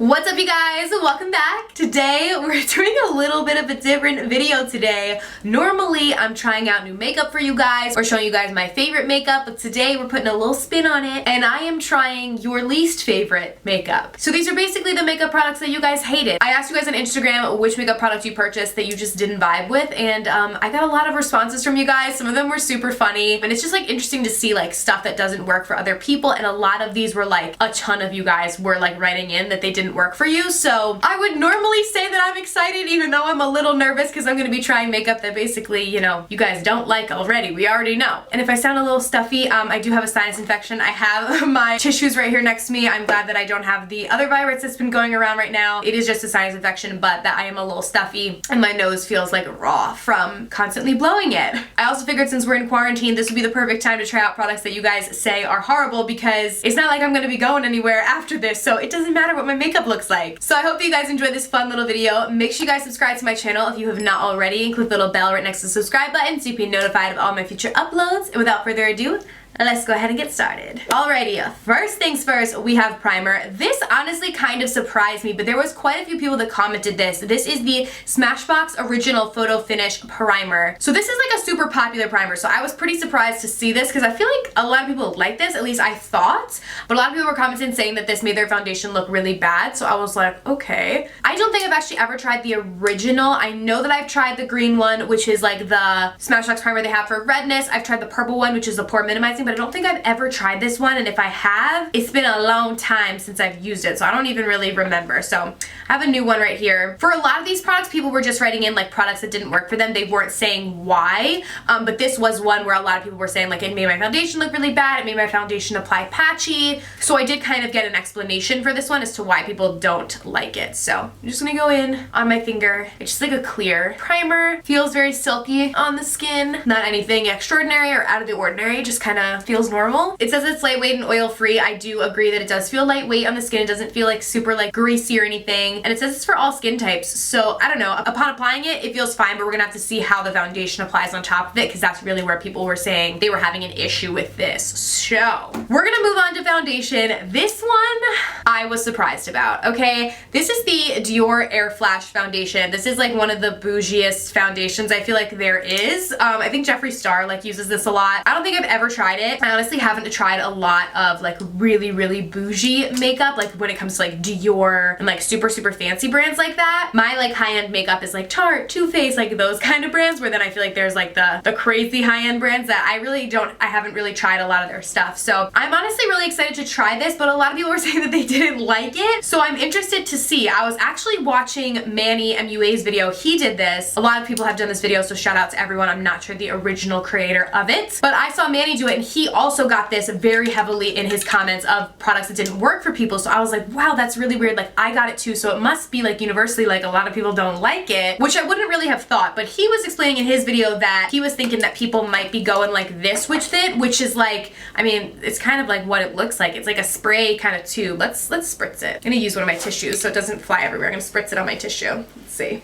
What's up, you guys? Welcome back. Today we're doing a little bit of a different video today. Normally I'm trying out new makeup for you guys or showing you guys my favorite makeup, but today we're putting a little spin on it and I am trying your least favorite makeup. So these are basically the makeup products that you guys hated. I asked you guys on Instagram which makeup products you purchased that you just didn't vibe with, and I got a lot of responses from you guys. Some of them were super funny, and it's just like interesting to see like stuff that doesn't work for other people, and a lot of these were like a ton of you guys were like writing in that they didn't work for you. So I would normally say that I'm excited, even though I'm a little nervous because I'm gonna be trying makeup that basically, you know, you guys don't like already. We already know. And if I sound a little stuffy, I do have a sinus infection. I have my tissues right here next to me. I'm glad that I don't have the other virus that's been going around right now. It is just a sinus infection, but that I am a little stuffy and my nose feels like raw from constantly blowing it. I also figured since we're in quarantine, this would be the perfect time to try out products that you guys say are horrible, because it's not like I'm gonna be going anywhere after this, so it doesn't matter what my makeup looks like. So I hope that you guys enjoyed this fun little video. Make sure you guys subscribe to my channel if you have not already, and click the little bell right next to the subscribe button so you can be notified of all my future uploads. And without further ado, let's go ahead and get started. Alrighty, first things first, we have primer. This honestly kind of surprised me, but there was quite a few people that commented this. This is the Smashbox Original Photo Finish Primer. So this is like a super popular primer, so I was pretty surprised to see this because I feel like a lot of people like this, at least I thought, but a lot of people were commenting saying that this made their foundation look really bad, so I was like, okay. I don't think I've actually ever tried the original. I know that I've tried the green one, which is like the Smashbox primer they have for redness. I've tried the purple one, which is the pore minimizing, but I don't think I've ever tried this one, and if I have, it's been a long time since I've used it, so I don't even really remember. So I have a new one right here. For a lot of these products, people were just writing in like products that didn't work for them. They weren't saying why, but this was one where a lot of people were saying like it made my foundation look really bad, it made my foundation apply patchy. So I did kind of get an explanation for this one as to why people don't like it. So I'm just gonna go in on my finger. It's just like a clear primer. Feels very silky on the skin. Not anything extraordinary or out of the ordinary, just kind of feels normal. It says it's lightweight and oil free. I do agree that it does feel lightweight on the skin. It doesn't feel like super like greasy or anything. And it says it's for all skin types. So I don't know. Upon applying it, it feels fine, but we're gonna have to see how the foundation applies on top of it, because that's really where people were saying they were having an issue with this. So we're gonna move on to foundation. This one I was surprised about. Okay, this is the Dior Air Flash foundation. This is like one of the bougiest foundations I feel like there is. I think Jeffree Star like uses this a lot. I don't think I've ever tried it. I honestly haven't tried a lot of like really bougie makeup, like when it comes to like Dior and like super fancy brands like that. My like high-end makeup is like Tarte, Too Faced, like those kind of brands, where then I feel like there's like the crazy high-end brands that I haven't really tried a lot of their stuff. So I'm honestly really excited to try this, but a lot of people were saying that they didn't like it. So I'm interested to see. I was actually watching Manny MUA's video. He did this. A lot of people have done this video, so shout out to everyone. I'm not sure the original creator of it, but I saw Manny do it, and he also got this very heavily in his comments of products that didn't work for people. So I was like, wow, that's really weird. Like I got it too, so it must be like universally like a lot of people don't like it, which I wouldn't really have thought. But he was explaining in his video that he was thinking that people might be going like this with it, which is like, I mean, it's kind of like what it looks like. It's like a spray kind of tube. Let's spritz it. I'm gonna use one of my tissues so it doesn't fly everywhere. I'm gonna spritz it on my tissue. Let's see.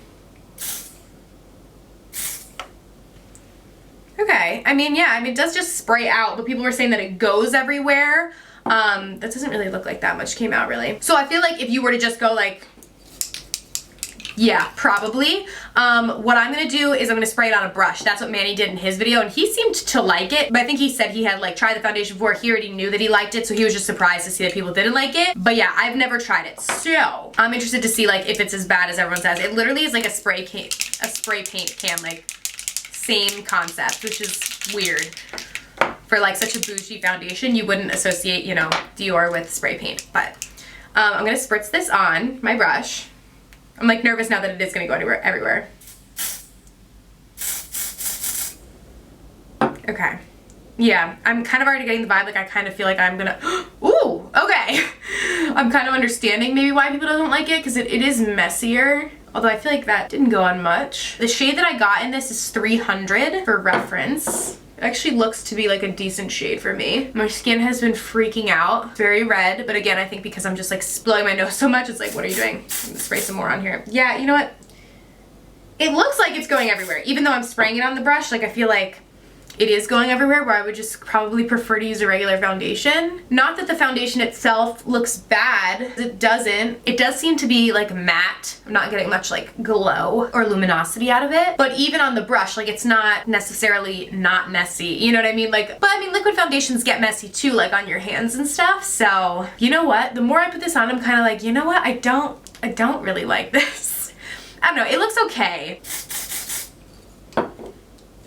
Okay, I mean, yeah, I mean, it does just spray out, but people were saying that it goes everywhere. That doesn't really look like that much came out, really. So I feel like if you were to just go like, yeah, probably. What I'm gonna do is I'm gonna spray it on a brush. That's what Manny did in his video, and he seemed to like it, but I think he said he had like tried the foundation before. He already knew that he liked it, so he was just surprised to see that people didn't like it. But yeah, I've never tried it, so I'm interested to see like if it's as bad as everyone says. It literally is like a spray paint can, like same concept, which is weird. For like such a bougie foundation, you wouldn't associate, you know, Dior with spray paint. But I'm gonna spritz this on my brush. I'm like nervous now that it is gonna go everywhere. Okay. Yeah, I'm kind of already getting the vibe, like I kind of feel like I'm gonna, ooh, okay. I'm kind of understanding maybe why people don't like it, because it is messier. Although I feel like that didn't go on much. The shade that I got in this is 300 for reference. It actually looks to be like a decent shade for me. My skin has been freaking out. Very red, but again, I think because I'm just like blowing my nose so much, it's like, what are you doing? I'm gonna spray some more on here. Yeah, you know what? It looks like it's going everywhere. Even though I'm spraying it on the brush, like I feel like it is going everywhere, where I would just probably prefer to use a regular foundation. Not that the foundation itself looks bad, it doesn't. It does seem to be like matte. I'm not getting much like glow or luminosity out of it, but even on the brush, like it's not necessarily not messy, you know what I mean? Like, but I mean, liquid foundations get messy too, like on your hands and stuff. So you know what, the more I put this on, I'm kind of like, you know what, I don't really like this. I don't know, it looks okay.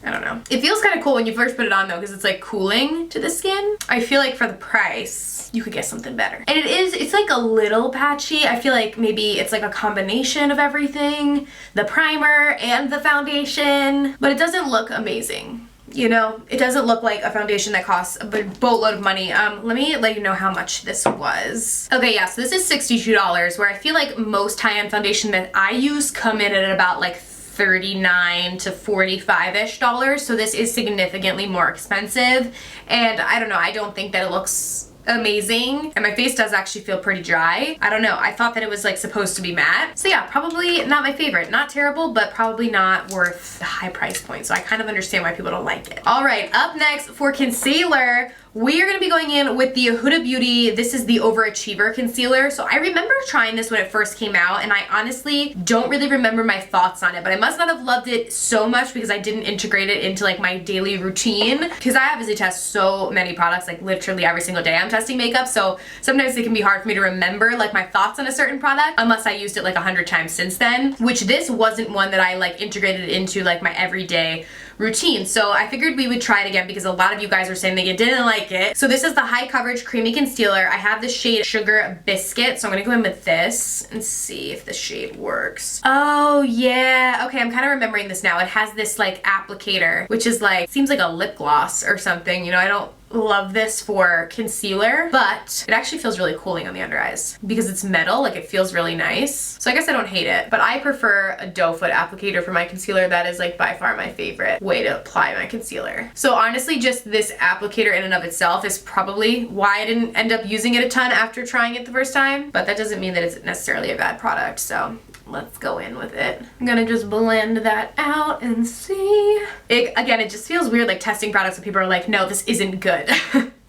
I don't know. It feels kind of cool when you first put it on though, because it's like cooling to the skin. I feel like for the price, you could get something better. And it's like a little patchy. I feel like maybe it's like a combination of everything, the primer and the foundation, but it doesn't look amazing. You know, it doesn't look like a foundation that costs a boatload of money. Let me let you know how much this was. Okay, yeah, so this is $62, where I feel like most high-end foundation that I use come in at about like $39 to $45-ish. So this is significantly more expensive. And I don't know, I don't think that it looks amazing, and my face does actually feel pretty dry. I don't know, I thought that it was like supposed to be matte. So yeah, probably not my favorite. Not terrible, but probably not worth the high price point. So I kind of understand why people don't like it. All right, up next for concealer, we are going to be going in with the Huda Beauty. This is the Overachiever Concealer. So I remember trying this when it first came out, and I honestly don't really remember my thoughts on it, but I must not have loved it so much because I didn't integrate it into like my daily routine, because I obviously test so many products, like literally every single day I'm testing makeup, so sometimes it can be hard for me to remember like my thoughts on a certain product unless I used it like 100 times since then, which this wasn't one that I like integrated into like my everyday routine. So I figured we would try it again because a lot of you guys are saying that you didn't like it. So this is the High Coverage Creamy Concealer. I have the shade Sugar Biscuit, so I'm gonna go in with this and see if the shade works. Oh yeah, okay, I'm kind of remembering this now. It has this like applicator, which is like, seems like a lip gloss or something. You know, I don't love this for concealer, but it actually feels really cooling on the under eyes because it's metal, like it feels really nice. So I guess I don't hate it, but I prefer a doe foot applicator for my concealer. That is like by far my favorite way to apply my concealer. So honestly, just this applicator in and of itself is probably why I didn't end up using it a ton after trying it the first time, but that doesn't mean that it's necessarily a bad product. So let's go in with it. I'm gonna just blend that out and see. Again, it just feels weird like testing products and people are like, no, this isn't good.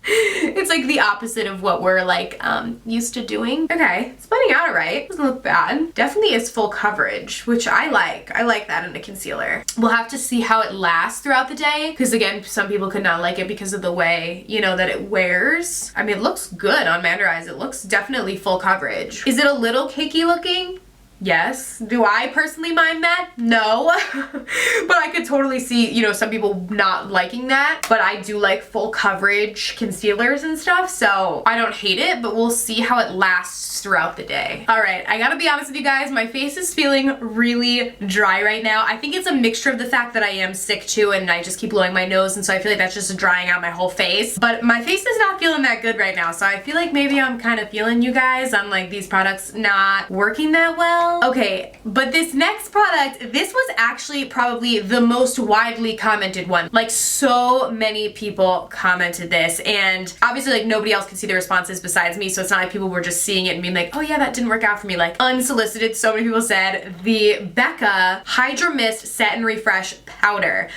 It's like the opposite of what we're like used to doing. Okay, it's blending out alright. Doesn't look bad. Definitely is full coverage, which I like. I like that in a concealer. We'll have to see how it lasts throughout the day, because again, some people could not like it because of the way, you know, that it wears. I mean, it looks good on my under eyes. It looks definitely full coverage. Is it a little cakey looking? Yes. Do I personally mind that? No. But I could totally see, you know, some people not liking that. But I do like full coverage concealers and stuff, so I don't hate it, but we'll see how it lasts throughout the day. All right, I gotta be honest with you guys, my face is feeling really dry right now. I think it's a mixture of the fact that I am sick too, and I just keep blowing my nose, and so I feel like that's just drying out my whole face. But my face is not feeling that good right now, so I feel like maybe I'm kind of feeling you guys on like these products not working that well. Okay, but this next product, this was actually probably the most widely commented one. Like so many people commented this, and obviously like nobody else could see the responses besides me, so it's not like people were just seeing it and being like, oh yeah, that didn't work out for me. Like unsolicited, so many people said the Becca Hydra Mist Set and Refresh Powder.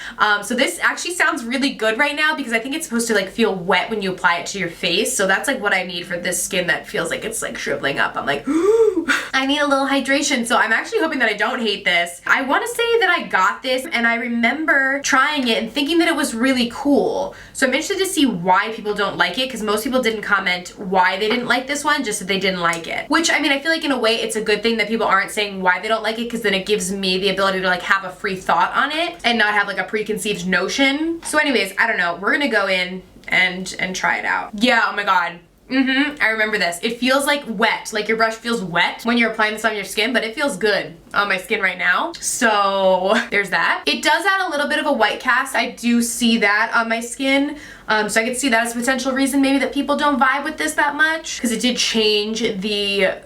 So this actually sounds really good right now because I think it's supposed to like feel wet when you apply it to your face, so that's like what I need for this skin that feels like it's like shriveling up. I'm like, ooh, I need a little hydration, so I'm actually hoping that I don't hate this. I want to say that I got this and I remember trying it and thinking that it was really cool. So I'm interested to see why people don't like it, because most people didn't comment why they didn't like this one, just that they didn't like it. Which, I mean, I feel like in a way it's a good thing that people aren't saying why they don't like it, because then it gives me the ability to like have a free thought on it and not have like a preconceived notion. So anyways, I don't know. We're gonna go in and try it out. Yeah, oh my god. I remember this. It feels like wet, like your brush feels wet when you're applying this on your skin, but it feels good on my skin right now. So there's that. It does add a little bit of a white cast. I do see that on my skin. So I could see that as a potential reason maybe that people don't vibe with this that much, because it did change the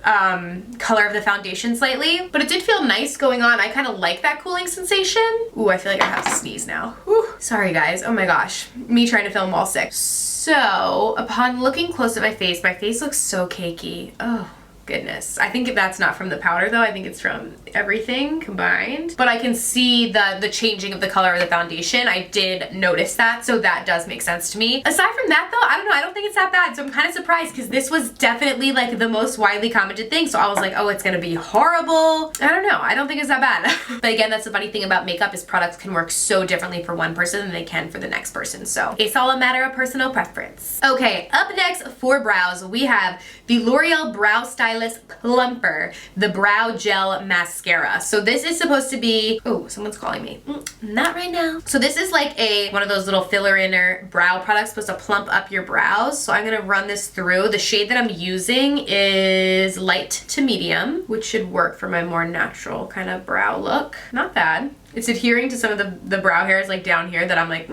color of the foundation slightly, but it did feel nice going on. I kind of like that cooling sensation. Ooh, I feel like I have to sneeze now. Whew. Sorry guys, oh my gosh. Me trying to film while sick. So upon looking close at my face looks so cakey. Oh goodness. I think that's not from the powder though. I think it's from everything combined. But I can see the changing of the color of the foundation. I did notice that, so that does make sense to me. Aside from that though, I don't know, I don't think it's that bad. So I'm kind of surprised because this was definitely like the most widely commented thing. So I was like, oh, it's gonna be horrible. I don't know, I don't think it's that bad. But again, that's the funny thing about makeup is products can work so differently for one person than they can for the next person. So it's all a matter of personal preference. Okay, up next for brows, we have the L'Oreal Brow Stylist Plumper, the Brow Gel Mascara. So this is supposed to be, oh, someone's calling me. Not right now. So this is like one of those little filler inner brow products supposed to plump up your brows. So I'm gonna run this through. The shade that I'm using is light to medium, which should work for my more natural kind of brow look. Not bad. It's adhering to some of the brow hairs like down here that I'm like,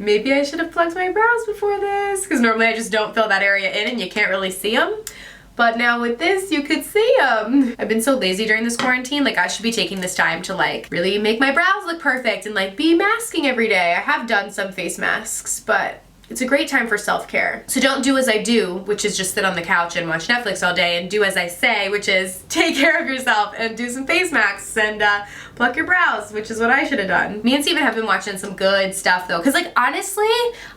maybe I should have plucked my brows before this, because normally I just don't fill that area in and you can't really see them. But now with this, you could see them. I've been so lazy during this quarantine, like I should be taking this time to like really make my brows look perfect and like be masking every day. I have done some face masks, but it's a great time for self-care. So don't do as I do, which is just sit on the couch and watch Netflix all day, and do as I say, which is take care of yourself and do some face masks and pluck your brows, which is what I should have done. Me and Steven have been watching some good stuff though, because like honestly,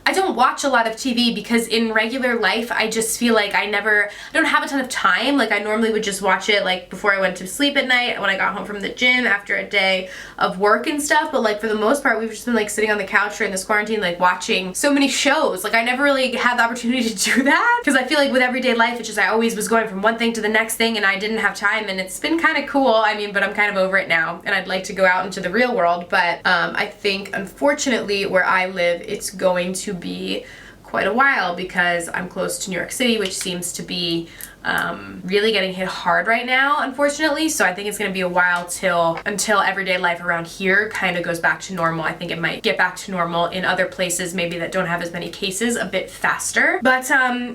I don't watch a lot of TV because in regular life, I just feel like I don't have a ton of time. Like I normally would just watch it like before I went to sleep at night, when I got home from the gym after a day of work and stuff. But like for the most part, we've just been like sitting on the couch during this quarantine, like watching so many shows. Like I never really had the opportunity to do that because I feel like with everyday life, it's just I always was going from one thing to the next thing and I didn't have time, and it's been kind of cool. I mean, but I'm kind of over it now and I'd like to go out into the real world. But I think unfortunately where I live, it's going to be quite a while because I'm close to New York City, which seems to be really getting hit hard right now, unfortunately. So I think it's gonna be a while until everyday life around here kind of goes back to normal. I think it might get back to normal in other places maybe that don't have as many cases a bit faster. But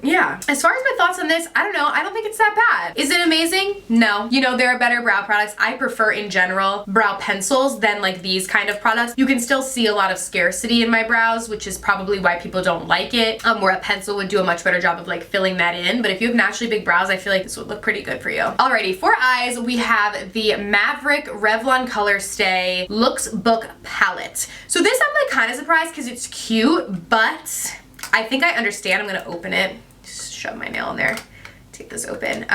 yeah, as far as my thoughts on this, I don't know. I don't think it's that bad. Is it amazing? No. You know, there are better brow products. I prefer in general brow pencils than like these kind of products. You can still see a lot of scarcity in my brows, which is probably why people don't like it, where a pencil would do a much better job of like filling that in. But if you have naturally big brows, I feel like this would look pretty good for you. Alrighty, for eyes, we have the Maverick Revlon Color Stay Looks Book Palette. So this I'm like kind of surprised because it's cute, but I think I understand. I'm gonna open it. Just shove my nail in there. Take this open.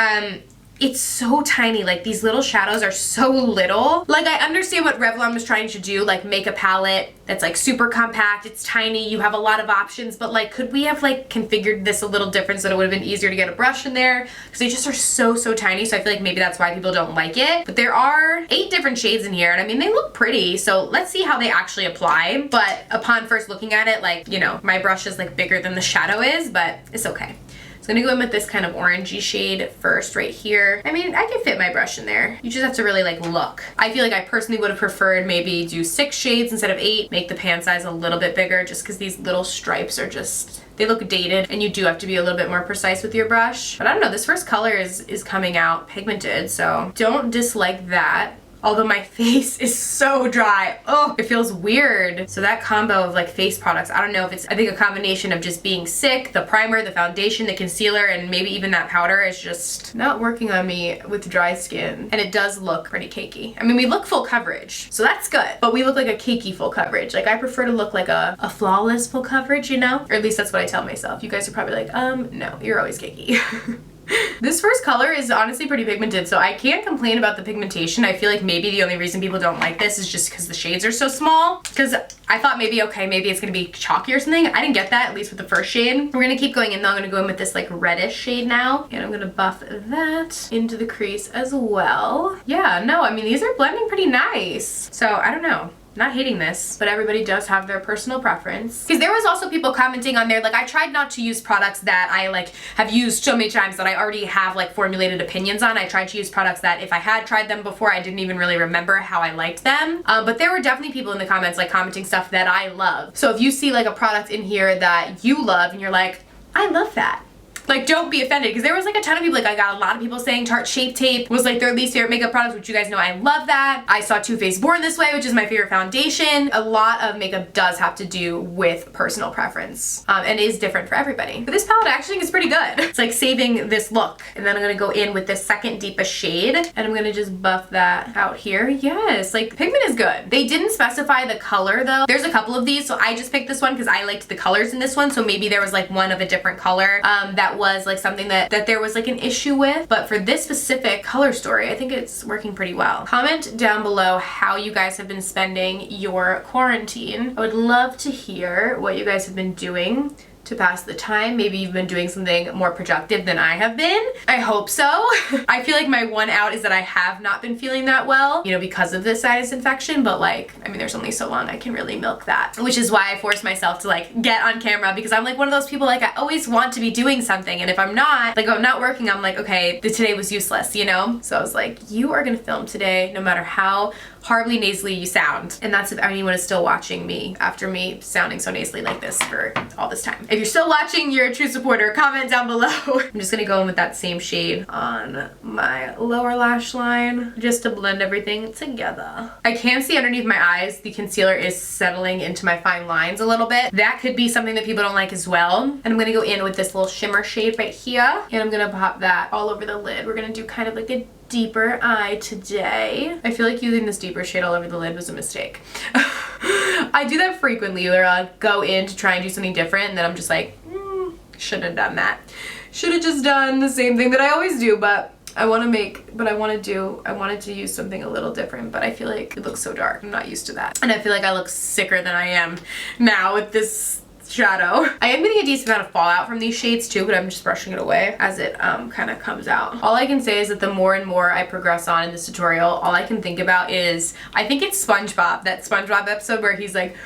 It's so tiny. Like these little shadows are so little. Like I understand what Revlon was trying to do, like make a palette that's like super compact, it's tiny, you have a lot of options, but like could we have like configured this a little different so that it would have been easier to get a brush in there? Because they just are so tiny, so I feel like maybe that's why people don't like it. But there are 8 different shades in here, and I mean they look pretty, so let's see how they actually apply. But upon first looking at it, like, you know, my brush is like bigger than the shadow is, but it's okay. So I'm gonna go in with this kind of orangey shade first right here. I mean, I can fit my brush in there. You just have to really like look. I feel like I personally would have preferred maybe do 6 shades instead of 8, make the pan size a little bit bigger just because these little stripes are just, they look dated and you do have to be a little bit more precise with your brush. But I don't know, this first color is coming out pigmented, so don't dislike that. Although my face is so dry. Oh, it feels weird. So that combo of like face products, I don't know if it's, I think a combination of just being sick, the primer, the foundation, the concealer, and maybe even that powder is just not working on me with dry skin. And it does look pretty cakey. I mean, we look full coverage, so that's good. But we look like a cakey full coverage. Like I prefer to look like a flawless full coverage, you know? Or at least that's what I tell myself. You guys are probably like, no, you're always cakey. This first color is honestly pretty pigmented, so I can't complain about the pigmentation. I feel like maybe the only reason people don't like this is just because the shades are so small. Because I thought maybe, okay, maybe it's gonna be chalky or something. I didn't get that, at least with the first shade. We're gonna keep going in though. I'm gonna go in with this like reddish shade now. And I'm gonna buff that into the crease as well. Yeah, no, I mean, these are blending pretty nice. So I don't know. Not hating this, but everybody does have their personal preference. Because there was also people commenting on there, like I tried not to use products that I like have used so many times that I already have like formulated opinions on. I tried to use products that if I had tried them before, I didn't even really remember how I liked them. But there were definitely people in the comments like commenting stuff that I love. So if you see like a product in here that you love and you're like, I love that, Like, don't be offended, because there was like a ton of people, like I got a lot of people saying Tarte Shape Tape was like their least favorite makeup product, which you guys know I love that. I saw Too Faced Born This Way, which is my favorite foundation. A lot of makeup does have to do with personal preference, and is different for everybody. But this palette actually is pretty good. It's like saving this look. And then I'm gonna go in with this second deepest shade, and I'm gonna just buff that out here. Yes, like the pigment is good. They didn't specify the color though. There's a couple of these, so I just picked this one because I liked the colors in this one, so maybe there was like one of a different color that was like something that there was like an issue with. But for this specific color story, I think it's working pretty well. Comment down below how you guys have been spending your quarantine. I would love to hear what you guys have been doing to pass the time. Maybe you've been doing something more productive than I have been. I hope so. I feel like my one out is that I have not been feeling that well, you know, because of this sinus infection, but like, I mean, there's only so long I can really milk that, which is why I force myself to like get on camera, because I'm like one of those people, like I always want to be doing something, and if I'm not, like if I'm not working, I'm like, okay, today was useless, you know? So I was like, you are gonna film today no matter how horribly nasally you sound. And that's if anyone is still watching me after me sounding so nasally like this for all this time. If you're still watching, you're a true supporter. Comment down below. I'm just gonna go in with that same shade on my lower lash line just to blend everything together. I can see underneath my eyes the concealer is settling into my fine lines a little bit. That could be something that people don't like as well. And I'm gonna go in with this little shimmer shade right here, and I'm gonna pop that all over the lid. We're gonna do kind of like a deeper eye today. I feel like using this deeper shade all over the lid was a mistake. I do that frequently where I'll go in to try and do something different, and then I'm just like, shouldn't have done that. Should have just done the same thing that I always do, but I wanted to use something a little different, but I feel like it looks so dark. I'm not used to that. And I feel like I look sicker than I am now with this shadow. I am getting a decent amount of fallout from these shades too, but I'm just brushing it away as it kind of comes out. All I can say is that the more and more I progress on in this tutorial, all I can think about is, I think it's SpongeBob, that SpongeBob episode where he's like,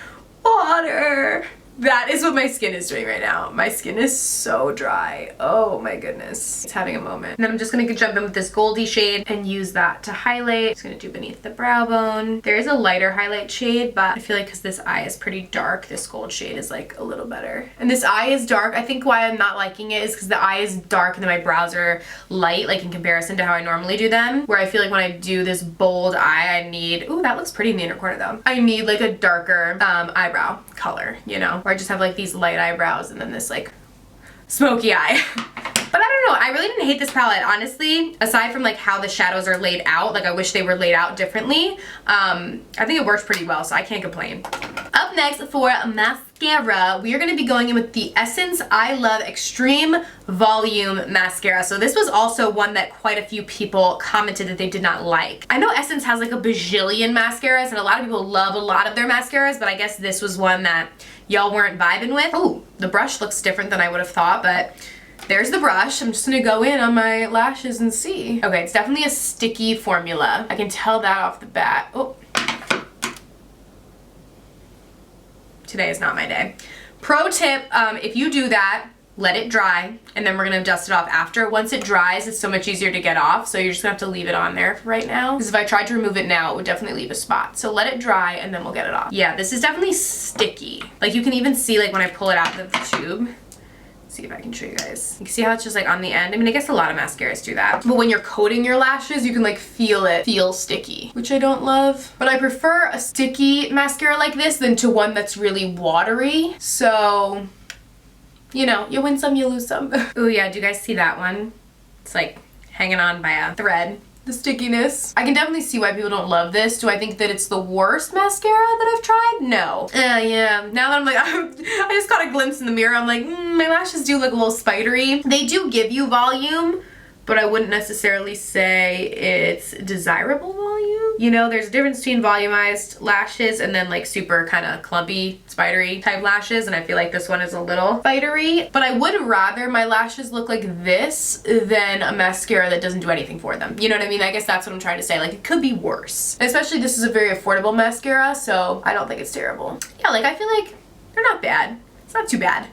water. That is what my skin is doing right now. My skin is so dry. Oh my goodness. It's having a moment. And then I'm just gonna jump in with this Goldie shade and use that to highlight. Just gonna do beneath the brow bone. There is a lighter highlight shade, but I feel like because this eye is pretty dark, this gold shade is like a little better. And this eye is dark. I think why I'm not liking it is because the eye is dark and then my brows are light, like in comparison to how I normally do them. Where I feel like when I do this bold eye, I need, ooh, that looks pretty in the inner corner though. I need like a darker eyebrow color, you know? Where I just have like these light eyebrows and then this like smoky eye. But I don't know, I really didn't hate this palette, honestly. Aside from like how the shadows are laid out, like I wish they were laid out differently. I think it works pretty well, so I can't complain. Up next for mascara, we are going to be going in with the Essence I Love Extreme Volume Mascara. So this was also one that quite a few people commented that they did not like. I know Essence has like a bajillion mascaras, and a lot of people love a lot of their mascaras, but I guess this was one that y'all weren't vibing with. Oh, the brush looks different than I would have thought, but there's the brush. I'm just gonna go in on my lashes and see. Okay, it's definitely a sticky formula. I can tell that off the bat. Oh. Today is not my day. Pro tip, if you do that, let it dry, and then we're gonna dust it off after. Once it dries, it's so much easier to get off, so you're just gonna have to leave it on there for right now. Because if I tried to remove it now, it would definitely leave a spot. So let it dry, and then we'll get it off. Yeah, this is definitely sticky. Like you can even see like when I pull it out of the tube. See if I can show you guys. You can see how it's just like on the end. I mean, I guess a lot of mascaras do that. But when you're coating your lashes, you can like feel it feel sticky, which I don't love. But I prefer a sticky mascara like this than to one that's really watery. So, you know, you win some, you lose some. Oh yeah, do you guys see that one? It's like hanging on by a thread. The stickiness. I can definitely see why people don't love this. Do I think that it's the worst mascara that I've tried? No. Yeah. Now that I'm like, I just got a glimpse in the mirror, I'm like, my lashes do look a little spidery. They do give you volume, but I wouldn't necessarily say it's desirable volume. You know, there's a difference between volumized lashes and then like super kind of clumpy, spidery type lashes, and I feel like this one is a little spidery. But I would rather my lashes look like this than a mascara that doesn't do anything for them. You know what I mean? I guess that's what I'm trying to say. Like, it could be worse. And especially this is a very affordable mascara, so I don't think it's terrible. Yeah, like I feel like they're not bad. It's not too bad.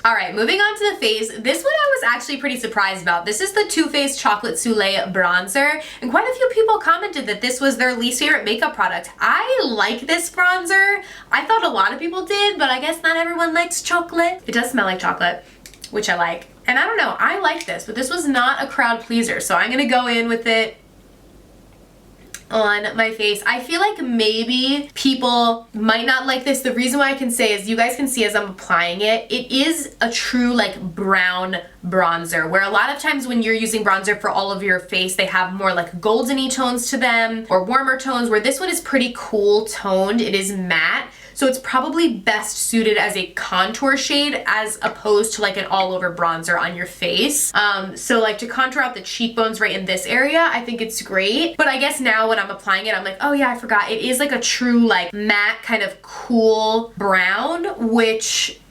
All right, moving on to the face. This one I was actually pretty surprised about. This is the Too Faced Chocolate Soleil Bronzer, and quite a few people commented that this was their least favorite makeup product. I like this bronzer. I thought a lot of people did, but I guess not everyone likes chocolate. It does smell like chocolate. which I like. And I don't know, I like this, but this was not a crowd pleaser, so I'm gonna go in with it on my face. I feel like maybe people might not like this. The reason why I can say is you guys can see as I'm applying it, it is a true like brown bronzer, where a lot of times when you're using bronzer for all of your face, they have more like goldeny tones to them or warmer tones, where this one is pretty cool toned. It is matte. So it's probably best suited as a contour shade as opposed to like an all over bronzer on your face. So like to contour out the cheekbones right in this area, I think it's great. But I guess now when I'm applying it, I'm like, oh yeah, I forgot. It is like a true like matte kind of cool brown, which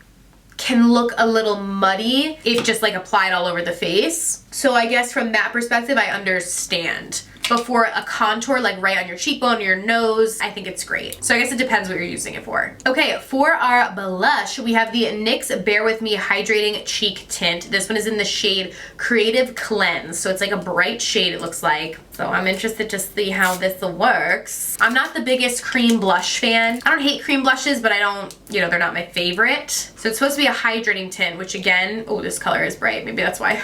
can look a little muddy if just like applied all over the face. So I guess from that perspective, I understand. But for a contour like right on your cheekbone or your nose, I think it's great. So I guess it depends what you're using it for. Okay, for our blush, we have the NYX Bear With Me Hydrating Cheek Tint. This one is in the shade Creative Cleanse. So it's like a bright shade, it looks like. So I'm interested to see how this works. I'm not the biggest cream blush fan. I don't hate cream blushes, but I don't, you know, they're not my favorite. So it's supposed to be a hydrating tint, which again, oh, this color is bright. Maybe that's why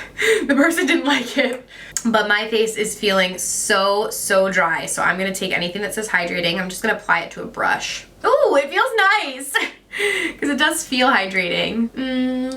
the person didn't like it. But my face is feeling so dry. So I'm gonna take anything that says hydrating. I'm just gonna apply it to a brush. Ooh, it feels nice. Because it does feel hydrating.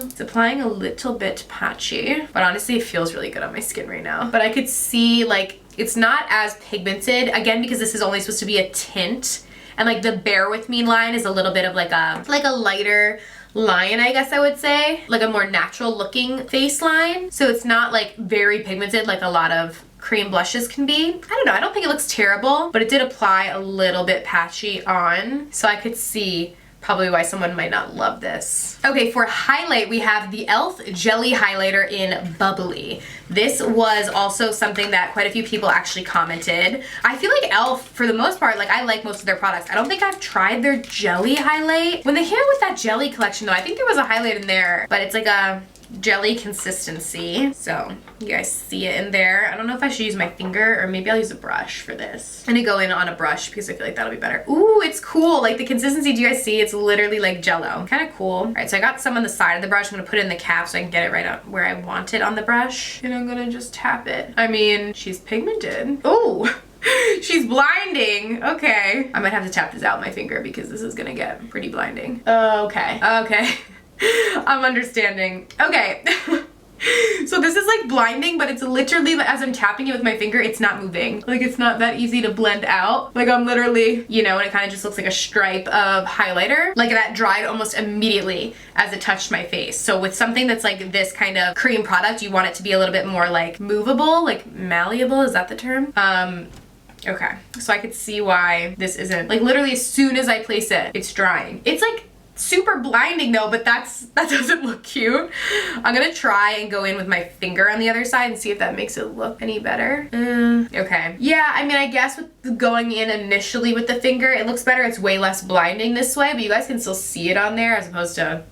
It's applying a little bit patchy, but honestly it feels really good on my skin right now. But I could see like, it's not as pigmented, again, because this is only supposed to be a tint. And like the Bear With Me line is a little bit of like a lighter line, I guess I would say. Like a more natural looking face line. So it's not like very pigmented like a lot of cream blushes can be. I don't know, I don't think it looks terrible, but it did apply a little bit patchy on. So I could see probably why someone might not love this. Okay, for highlight, we have the e.l.f. Jelly Highlighter in Bubbly. This was also something that quite a few people actually commented. I feel like e.l.f., for the most part, like I like most of their products. I don't think I've tried their jelly highlight. When they came out with that jelly collection though, I think there was a highlight in there, but it's like a jelly consistency. So you guys see it in there. I don't know if I should use my finger or maybe I'll use a brush for this. I'm gonna go in on a brush because I feel like that'll be better. Ooh, it's cool. Like the consistency, do you guys see? It's literally like Jello. Kind of cool. All right, so I got some on the side of the brush. I'm gonna put it in the cap so I can get it right up where I want it on the brush. And I'm gonna just tap it. I mean, she's pigmented. Ooh. She's blinding. Okay. I might have to tap this out with my finger because this is gonna get pretty blinding. Okay. Okay. I'm understanding. Okay. So this is like blinding, but it's literally, as I'm tapping it with my finger, it's not moving. Like it's not that easy to blend out. Like I'm literally, you know, and it kind of just looks like a stripe of highlighter. Like that dried almost immediately as it touched my face. So with something that's like this kind of cream product, you want it to be a little bit more like movable, like malleable, is that the term? Okay. So I could see why this isn't, like literally as soon as I place it, it's drying. It's like super blinding though, but that doesn't look cute. I'm gonna try and go in with my finger on the other side and see if that makes it look any better. Okay. Yeah, I mean, I guess with going in initially with the finger, it looks better. It's way less blinding this way, but you guys can still see it on there as opposed to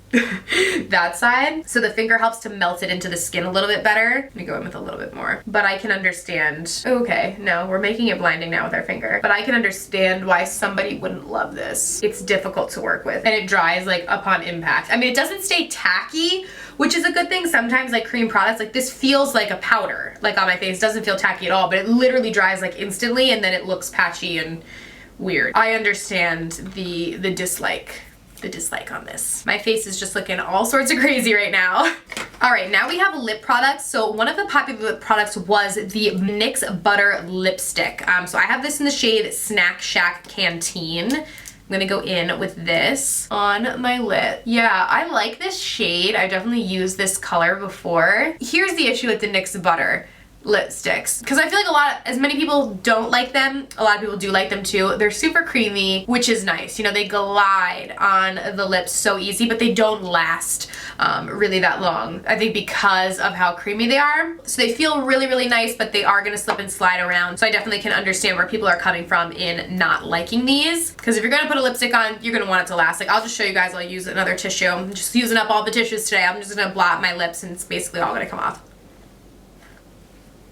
that side. So the finger helps to melt it into the skin a little bit better. Let me go in with a little bit more. But I can understand. Okay, no, we're making it blinding now with our finger. But I can understand why somebody wouldn't love this. It's difficult to work with and it dries like upon impact. I mean, it doesn't stay tacky, which is a good thing. Sometimes like cream products, like this feels like a powder, like on my face. It doesn't feel tacky at all, but it literally dries like instantly and then it looks patchy and weird. I understand the dislike on this. My face is just looking all sorts of crazy right now. All right, now we have lip products. So one of the popular lip products was the NYX Butter Lipstick. So I have this in the shade Snack Shack Canteen. I'm gonna go in with this on my lip. Yeah, I like this shade. I definitely used this color before. Here's the issue with the NYX Butter lipsticks, because I feel like as many people don't like them, a lot of people do like them too. They're super creamy, which is nice. You know, they glide on the lips so easy, but they don't last really that long. I think because of how creamy they are. So they feel really nice, but they are gonna slip and slide around. So I definitely can understand where people are coming from in not liking these, because if you're gonna put a lipstick on, you're gonna want it to last. Like I'll just show you guys, I'll use another tissue. I'm just using up all the tissues today. I'm just gonna blot my lips and it's basically all gonna come off.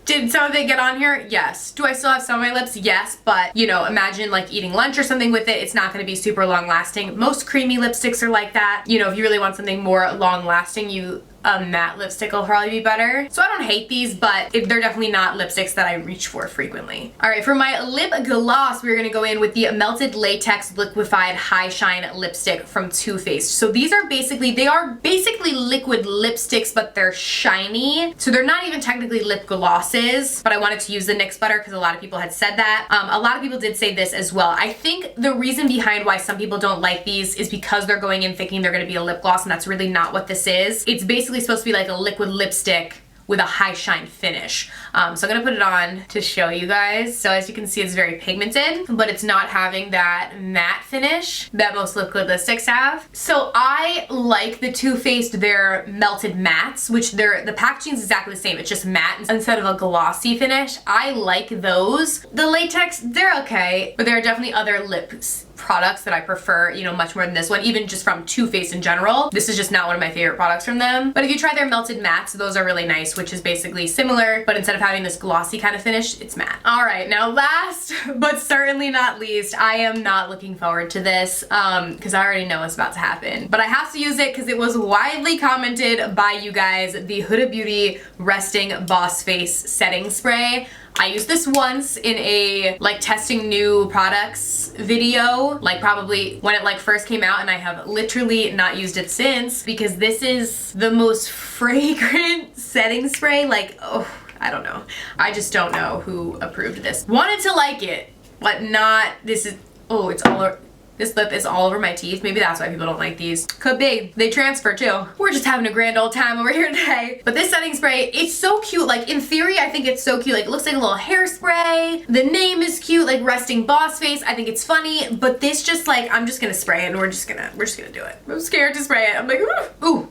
Did some of it get on here? Yes. Do I still have some of my lips? Yes, but you know, imagine like eating lunch or something with it. It's not gonna be super long lasting. Most creamy lipsticks are like that. You know, if you really want something more long lasting, you a matte lipstick will probably be better. So I don't hate these, but they're definitely not lipsticks that I reach for frequently. All right, for my lip gloss, we're gonna go in with the Melted Latex Liquefied High Shine Lipstick from Too Faced. So these are basically, they are basically liquid lipsticks, but they're shiny. So they're not even technically lip glosses, but I wanted to use the NYX butter because a lot of people had said that. A lot of people did say this as well. I think the reason behind why some people don't like these is because they're going in thinking they're gonna be a lip gloss, and that's really not what this is. It's basically supposed to be like a liquid lipstick with a high shine finish. So I'm gonna put it on to show you guys. So as you can see, it's very pigmented, but it's not having that matte finish that most liquid lipsticks have. So I like the Too Faced, their melted mattes, which the packaging is exactly the same. It's just matte instead of a glossy finish. I like those. The latex, they're okay, but there are definitely other lips products that I prefer, you know, much more than this one, even just from Too Faced in general. This is just not one of my favorite products from them. But if you try their melted mattes, those are really nice, which is basically similar, but instead of having this glossy kind of finish, it's matte. All right, now last but certainly not least, I am not looking forward to this because I already know what's about to happen. But I have to use it because it was widely commented by you guys, the Huda Beauty Resting Boss Face Setting Spray. I used this once in a like testing new products video, like probably when it like first came out, and I have literally not used it since because this is the most fragrant setting spray. Like, oh, I don't know. I just don't know who approved this. Wanted to like it, but not, this is, oh, it's all over. This lip is all over my teeth. Maybe that's why people don't like these. Could be. They transfer too. We're just having a grand old time over here today. But this setting spray, it's so cute. Like in theory, I think it's so cute. Like it looks like a little hairspray. The name is cute, like Resting Boss Face. I think it's funny. But this just like, I'm just gonna spray it and we're just gonna do it. I'm scared to spray it. I'm like, ooh. Ooh.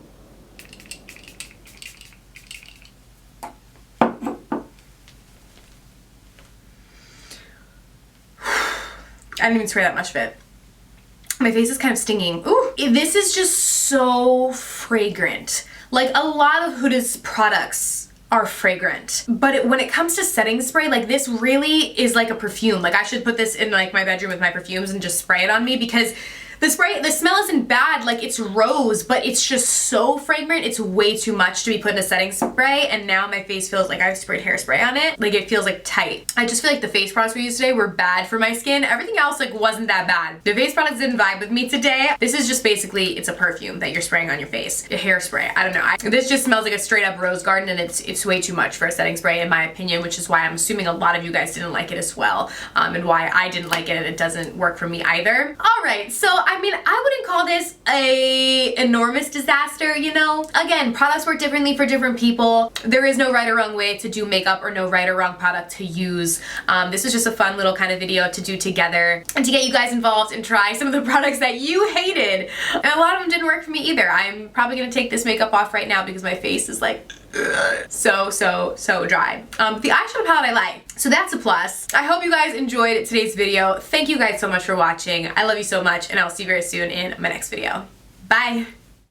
I didn't even spray that much of it. My face is kind of stinging. Ooh, this is just so fragrant. Like a lot of Huda's products are fragrant, but when it comes to setting spray, like this really is like a perfume. Like I should put this in like my bedroom with my perfumes and just spray it on me because the smell isn't bad, like it's rose, but it's just so fragrant. It's way too much to be put in a setting spray, and now my face feels like I've sprayed hairspray on it. Like it feels like tight. I just feel like the face products we used today were bad for my skin. Everything else like wasn't that bad. The face products didn't vibe with me today. This is just basically, it's a perfume that you're spraying on your face. A hairspray, I don't know. This just smells like a straight up rose garden, and it's way too much for a setting spray in my opinion, which is why I'm assuming a lot of you guys didn't like it as well, and why I didn't like it and it doesn't work for me either. All right, so I mean, I wouldn't call this a enormous disaster, you know? Again, products work differently for different people. There is no right or wrong way to do makeup or no right or wrong product to use. This is just a fun little kind of video to do together and to get you guys involved and try some of the products that you hated. And a lot of them didn't work for me either. I'm probably gonna take this makeup off right now because my face is like so dry. The eyeshadow palette I like, so that's a plus. I hope you guys enjoyed today's video. Thank you guys so much for watching. I love you so much, and I'll see you very soon in my next video. Bye.